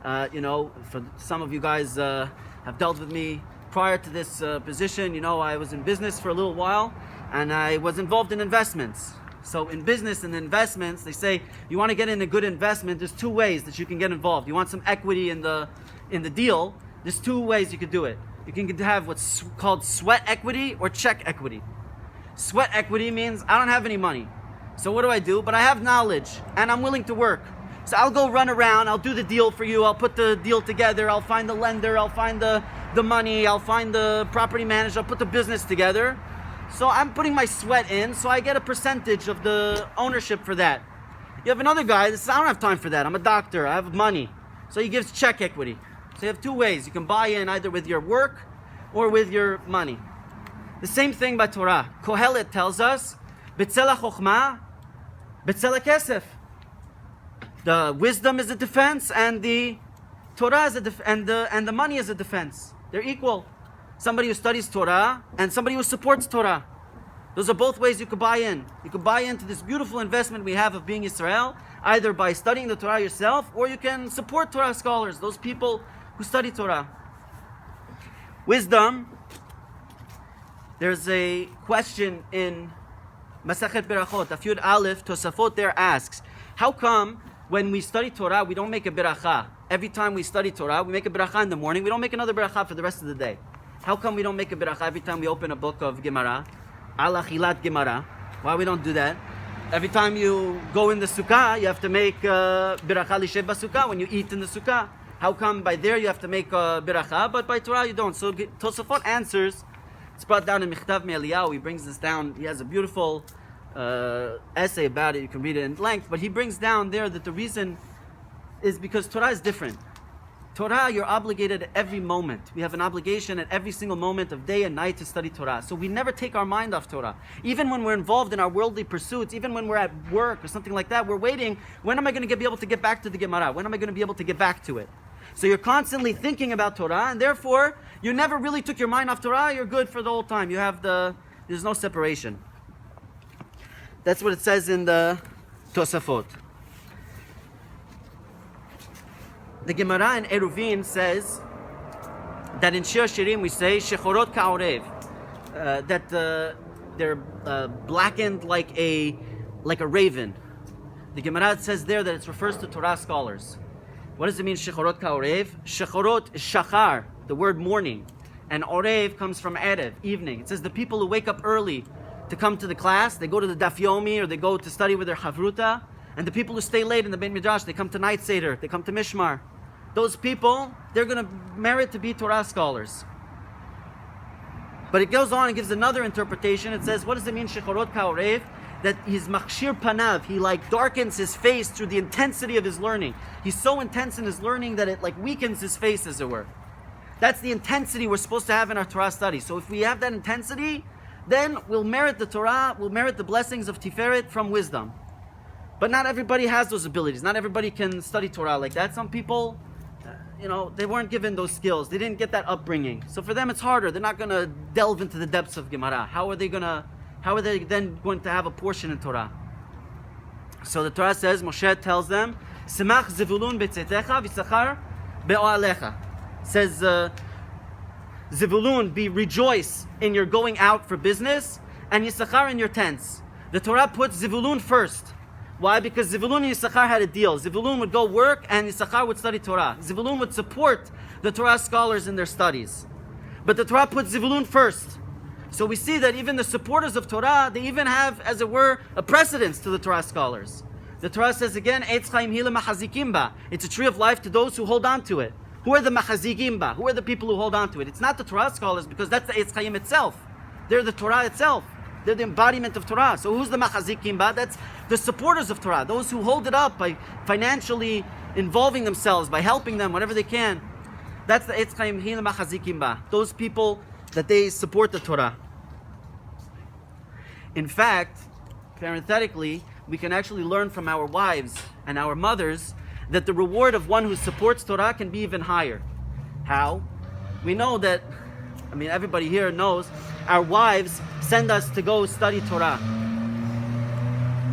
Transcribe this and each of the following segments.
For some of you guys have dealt with me prior to this position. I was in business for a little while, and I was involved in investments. So in business and investments, they say you want to get in a good investment. There's two ways that you can get involved. You want some equity in the deal. There's two ways you could do it. You can have what's called sweat equity or check equity. Sweat equity means I don't have any money. So what do I do? But I have knowledge and I'm willing to work. So I'll go run around, I'll do the deal for you, I'll put the deal together, I'll find the lender, I'll find the money, I'll find the property manager, I'll put the business together. So I'm putting my sweat in, so I get a percentage of the ownership for that. You have another guy that says, I don't have time for that, I'm a doctor, I have money. So he gives check equity. So you have two ways. You can buy in either with your work or with your money. The same thing by Torah. Kohelet tells us, B'tzela chokhmah, b'tzela kesef. The wisdom is a defense, and the Torah is and the money is a defense. They're equal. Somebody who studies Torah and somebody who supports Torah. Those are both ways you could buy in. You could buy into this beautiful investment we have of being Israel, either by studying the Torah yourself, or you can support Torah scholars, those people who study Torah. Wisdom. There's a question in Masachet Berachot, Afyud Aleph, Tosafot there asks, how come when we study Torah, we don't make a beracha? Every time we study Torah, we make a beracha in the morning, we don't make another beracha for the rest of the day. How come we don't make a beracha every time we open a book of Gemara? Al Achilat Gemara. Why we don't do that? Every time you go in the sukkah, you have to make beracha lishev basukkah when you eat in the sukkah. How come by there you have to make a beracha, but by Torah you don't? So Tosafot answers. It's brought down in Michtav Me'Eliyahu. He brings this down. He has a beautiful essay about it. You can read it in length. But he brings down there that the reason is because Torah is different. Torah, you're obligated at every moment. We have an obligation at every single moment of day and night to study Torah. So we never take our mind off Torah. Even when we're involved in our worldly pursuits, even when we're at work or something like that, we're waiting. When am I going to be able to get back to the Gemara? When am I going to be able to get back to it? So you're constantly thinking about Torah, and therefore, you never really took your mind off Torah, you're good for the whole time. There's no separation. That's what it says in the Tosafot. The Gemara in Eruvin says that in Shir Shirim we say, Shechorot ka'orev, that they're blackened like a raven. The Gemara says there that it refers to Torah scholars. What does it mean, Shechorot ka'orev? Shechorot is shachar, the word morning. And orev comes from erev, evening. It says the people who wake up early to come to the class, they go to the daf yomi or they go to study with their chavruta. And the people who stay late in the Beit Midrash, they come to night seder, they come to mishmar. Those people, they're going to merit to be Torah scholars. But it goes on and gives another interpretation. It says, what does it mean, Shechorot ka'orev? That he's makshir panav, he darkens his face through the intensity of his learning. He's so intense in his learning that it weakens his face, as it were. That's the intensity we're supposed to have in our Torah study. So if we have that intensity, then we'll merit the Torah, we'll merit the blessings of Tiferet from wisdom. But not everybody has those abilities. Not everybody can study Torah like that. Some people, they weren't given those skills. They didn't get that upbringing. So for them it's harder. They're not going to delve into the depths of Gemara. How are they then going to have a portion in Torah? So the Torah says, Moshe tells them, Semach zivulun betzetecha v'sachar be'oalecha. Says, Zivulun, rejoice in your going out for business, and Yisachar in your tents. The Torah puts Zivulun first. Why? Because Zivulun and Yisachar had a deal. Zivulun would go work, and Yisachar would study Torah. Zivulun would support the Torah scholars in their studies. But the Torah puts Zivulun first. So we see that even the supporters of Torah, they even have, as it were, a precedence to the Torah scholars. The Torah says again, Eitz Chaim Hila Machazikim Ba. It's a tree of life to those who hold on to it. Who are the Machazikim Ba? Who are the people who hold on to it? It's not the Torah scholars, because that's the Eitz Chaim itself. They're the Torah itself. They're the embodiment of Torah. So who's the Machazikim Ba? That's the supporters of Torah, those who hold it up by financially involving themselves, by helping them whatever they can. That's the Eitz Chaim Hila Machazikim Ba. Those people that they support the Torah. In fact, parenthetically, we can actually learn from our wives and our mothers that the reward of one who supports Torah can be even higher. How? We know that, everybody here knows, our wives send us to go study Torah.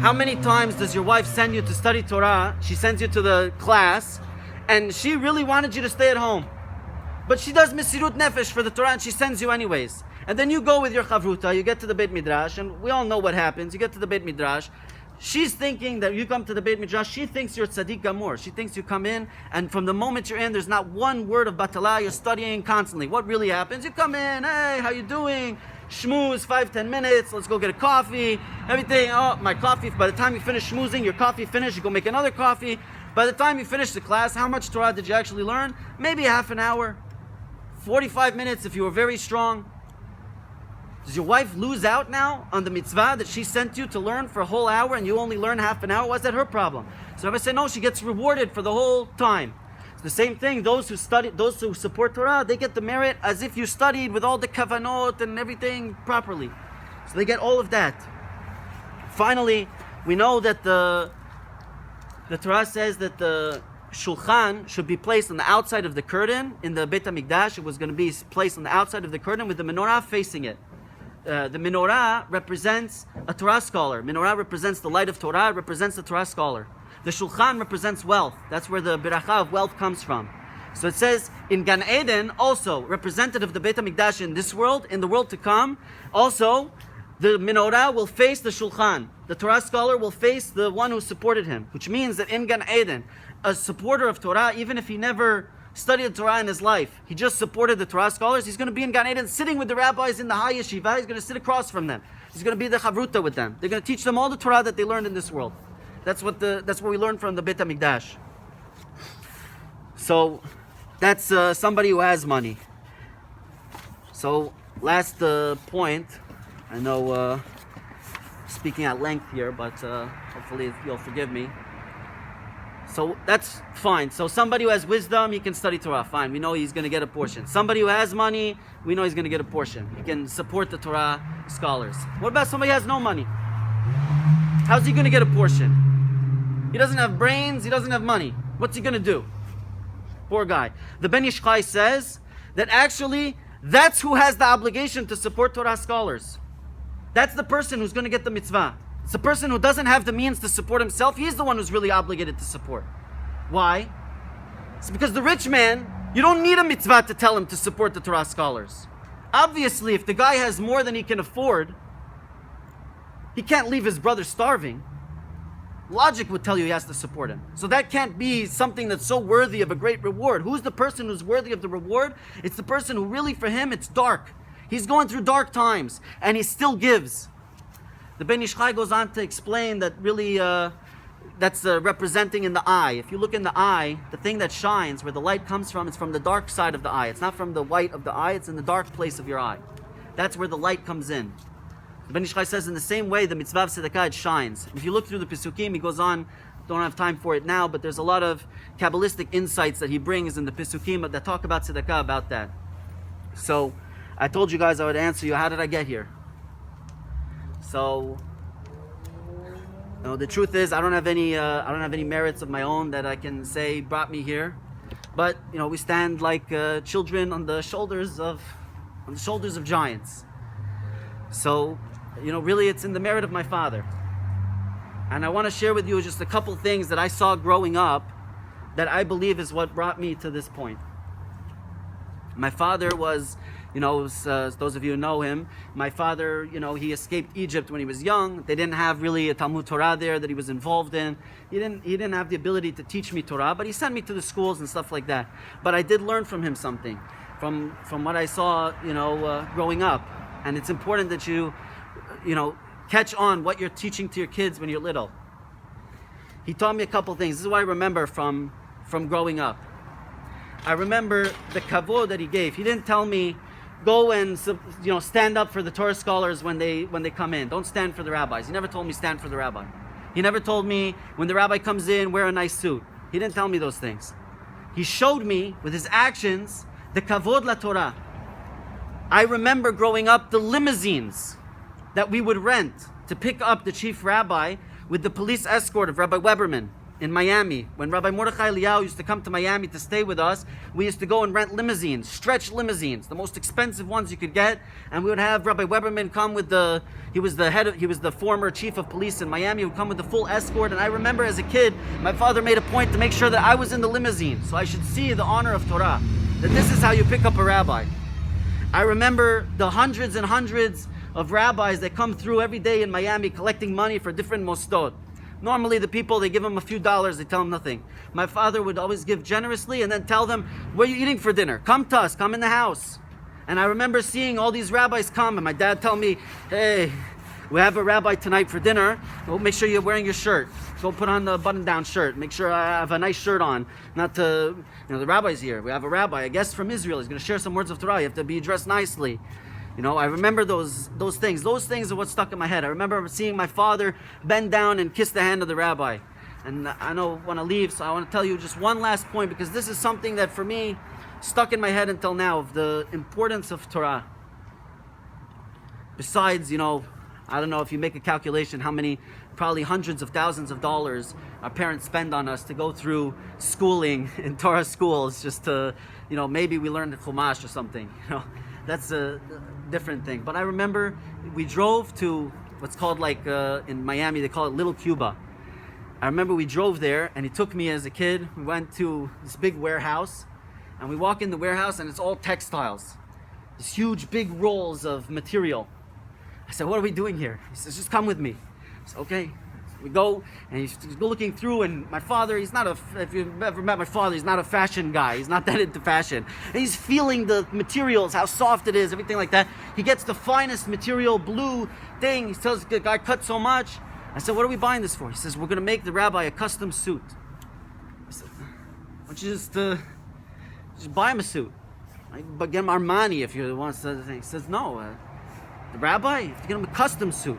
How many times does your wife send you to study Torah? She sends you to the class, and she really wanted you to stay at home, but she does Mesirut Nefesh for the Torah and she sends you anyways. And then you go with your Chavruta, you get to the Beit Midrash, and we all know what happens. You get to the Beit Midrash, she's thinking that you come to the Beit Midrash, she thinks you're Tzaddik Gamor. She thinks you come in, and from the moment you're in, there's not one word of Batala, you're studying constantly. What really happens? You come in, hey, how you doing? Schmooze, 5-10 minutes, let's go get a coffee, everything, oh, my coffee. By the time you finish schmoozing, your coffee finished, you go make another coffee. By the time you finish the class, how much Torah did you actually learn? Maybe half an hour, 45 minutes if you were very strong. Does your wife lose out now on the mitzvah that she sent you to learn for a whole hour and you only learn half an hour? Why is that her problem? So Rabbi said, no, she gets rewarded for the whole time. It's the same thing. Those who study, those who support Torah, they get the merit as if you studied with all the kavanot and everything properly. So they get all of that. Finally, we know that the Torah says that the shulchan should be placed on the outside of the curtain. In the Beit HaMikdash, it was going to be placed on the outside of the curtain with the menorah facing it. The menorah represents a Torah scholar. Menorah represents the light of Torah, represents the Torah scholar. The shulchan represents wealth. That's where the beracha of wealth comes from. So it says in Gan Eden, also representative of the Beit HaMikdash in this world, in the world to come, also the menorah will face the shulchan. The Torah scholar will face the one who supported him, which means that in Gan Eden, a supporter of Torah, even if he never studied Torah in his life, he just supported the Torah scholars, he's going to be in Gan Eden sitting with the rabbis in the high yeshiva. He's going to sit across from them. He's going to be the chavruta with them. They're going to teach them all the Torah that they learned in this world. That's what we learned from the Beit HaMikdash. So that's somebody who has money. So last point, I know speaking at length here, but hopefully you'll forgive me. So that's fine. So somebody who has wisdom, he can study Torah. Fine. We know he's going to get a portion. Somebody who has money, we know he's going to get a portion. He can support the Torah scholars. What about somebody who has no money? How's he going to get a portion? He doesn't have brains. He doesn't have money. What's he going to do? Poor guy. The Ben Ish Chai says that actually that's who has the obligation to support Torah scholars. That's the person who's going to get the mitzvah. It's the person who doesn't have the means to support himself. He's the one who's really obligated to support. Why? It's because the rich man, you don't need a mitzvah to tell him to support the Torah scholars. Obviously, if the guy has more than he can afford, he can't leave his brother starving. Logic would tell you he has to support him. So that can't be something that's so worthy of a great reward. Who's the person who's worthy of the reward? It's the person who really, for him, it's dark. He's going through dark times, and he still gives. The Ben Ish Chai goes on to explain that really that's representing in the eye. If you look in the eye, the thing that shines, where the light comes from, it's from the dark side of the eye. It's not from the white of the eye, it's in the dark place of your eye. That's where the light comes in. The Ben Ish Chai says in the same way, the mitzvah of tzedakah, it shines. If you look through the Pesukim, he goes on, don't have time for it now, but there's a lot of Kabbalistic insights that he brings in the Pesukim that talk about tzedakah, about that. So, I told you guys I would answer you, how did I get here? So, the truth is, I don't have any merits of my own that I can say brought me here. But we stand like children on the shoulders of giants. So, really, it's in the merit of my father. And I want to share with you just a couple things that I saw growing up that I believe is what brought me to this point. My father was, those of you who know him, my father, he escaped Egypt when he was young. They didn't have really a Talmud Torah there that he was involved in. He didn't have the ability to teach me Torah, but he sent me to the schools and stuff like that. But I did learn from him something, from what I saw, growing up. And it's important that you catch on what you're teaching to your kids when you're little. He taught me a couple things. This is what I remember from growing up. I remember the kavod that he gave. He didn't tell me, go and stand up for the Torah scholars when they come in. Don't stand for the rabbis. He never told me stand for the rabbi. He never told me when the rabbi comes in, wear a nice suit. He didn't tell me those things. He showed me with his actions the kavod la Torah. I remember growing up the limousines that we would rent to pick up the chief rabbi with the police escort of Rabbi Weberman. in Miami. When Rabbi Mordechai Eliyahu used to come to Miami to stay with us, we used to go and rent limousines, stretch limousines, the most expensive ones you could get. And we would have Rabbi Weberman come with he was the former chief of police in Miami, he would come with the full escort. And I remember as a kid, my father made a point to make sure that I was in the limousine, so I should see the honor of Torah, that this is how you pick up a rabbi. I remember the hundreds and hundreds of rabbis that come through every day in Miami collecting money for different mosdot. Normally the people, they give them a few dollars, they tell them nothing. My father would always give generously and then tell them, "What are you eating for dinner? Come to us, come in the house." And I remember seeing all these rabbis come, and my dad tell me, "Hey, we have a rabbi tonight for dinner. Well, make sure you're wearing your shirt. Go put on the button-down shirt. Make sure I have a nice shirt on. Not to, the rabbi's here. We have a rabbi, a guest from Israel. He's going to share some words of Torah. You have to be dressed nicely." I remember those things. Those things are what stuck in my head. I remember seeing my father bend down and kiss the hand of the rabbi. And I know I want to leave, so I want to tell you just one last point, because this is something that for me stuck in my head until now, of the importance of Torah. Besides, I don't know if you make a calculation how many, probably hundreds of thousands of dollars our parents spend on us to go through schooling in Torah schools, just to, maybe we learned the Chumash or something. That's a different thing. But I remember we drove to what's called, in Miami, they call it Little Cuba. I remember we drove there, and he took me as a kid. We went to this big warehouse, and we walk in the warehouse, and it's all textiles. These huge, big rolls of material. I said, "What are we doing here?" He says, "Just come with me." I said, "Okay." We go, and he's looking through, and my father, if you've ever met my father, he's not a fashion guy. He's not that into fashion. And he's feeling the materials, how soft it is, everything like that. He gets the finest material, blue thing. He tells the guy, "Cut so much." I said, "What are we buying this for?" He says, "We're going to make the rabbi a custom suit." I said, "Why don't you just buy him a suit? But get him Armani if you want to." He says, "No, the rabbi, you have to get him a custom suit."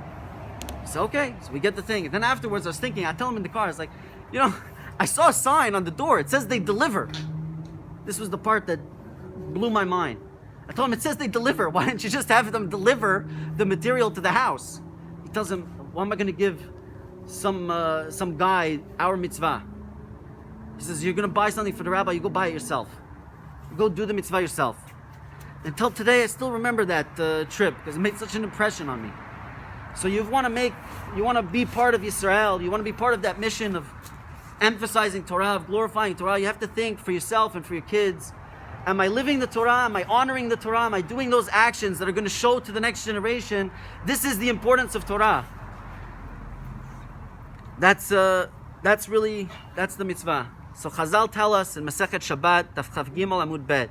I said, "Okay." So we get the thing. And then afterwards I was thinking, I tell him in the car, I was like, I saw a sign on the door. It says they deliver. This was the part that blew my mind. I told him, "It says they deliver. Why didn't you just have them deliver the material to the house?" He tells him, "Why am I going to give some guy our mitzvah?" He says, "You're going to buy something for the rabbi, you go buy it yourself. You go do the mitzvah yourself." Until today, I still remember that trip, because it made such an impression on me. So you want to be part of Yisrael, you want to be part of that mission of emphasizing Torah, of glorifying Torah. You have to think for yourself and for your kids, am I living the Torah? Am I honoring the Torah? Am I doing those actions that are going to show to the next generation this is the importance of Torah? That's the mitzvah. So Chazal tell us in Masechet Shabbat, Daf Chav Gimel Amud Bet.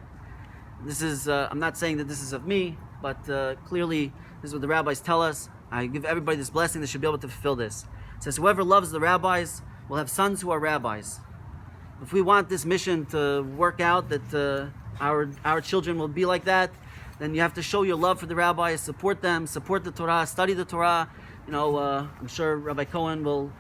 This is, I'm not saying that this is of me, but clearly this is what the rabbis tell us. I give everybody this blessing, they should be able to fulfill this. It says, whoever loves the rabbis will have sons who are rabbis. If we want this mission to work out, that our children will be like that, then you have to show your love for the rabbis, support them, support the Torah, study the Torah. I'm sure Rabbi Cohen will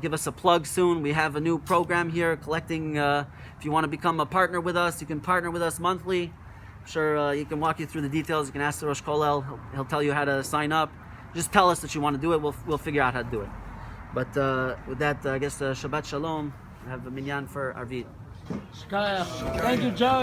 give us a plug soon. We have a new program here collecting, if you want to become a partner with us, you can partner with us monthly. I'm sure he can walk you through the details. You can ask the Rosh Kollel, he'll tell you how to sign up. Just tell us that you want to do it, we'll figure out how to do it. But with that, I guess Shabbat Shalom. I have a minyan for Arvit. Thank you, Joe.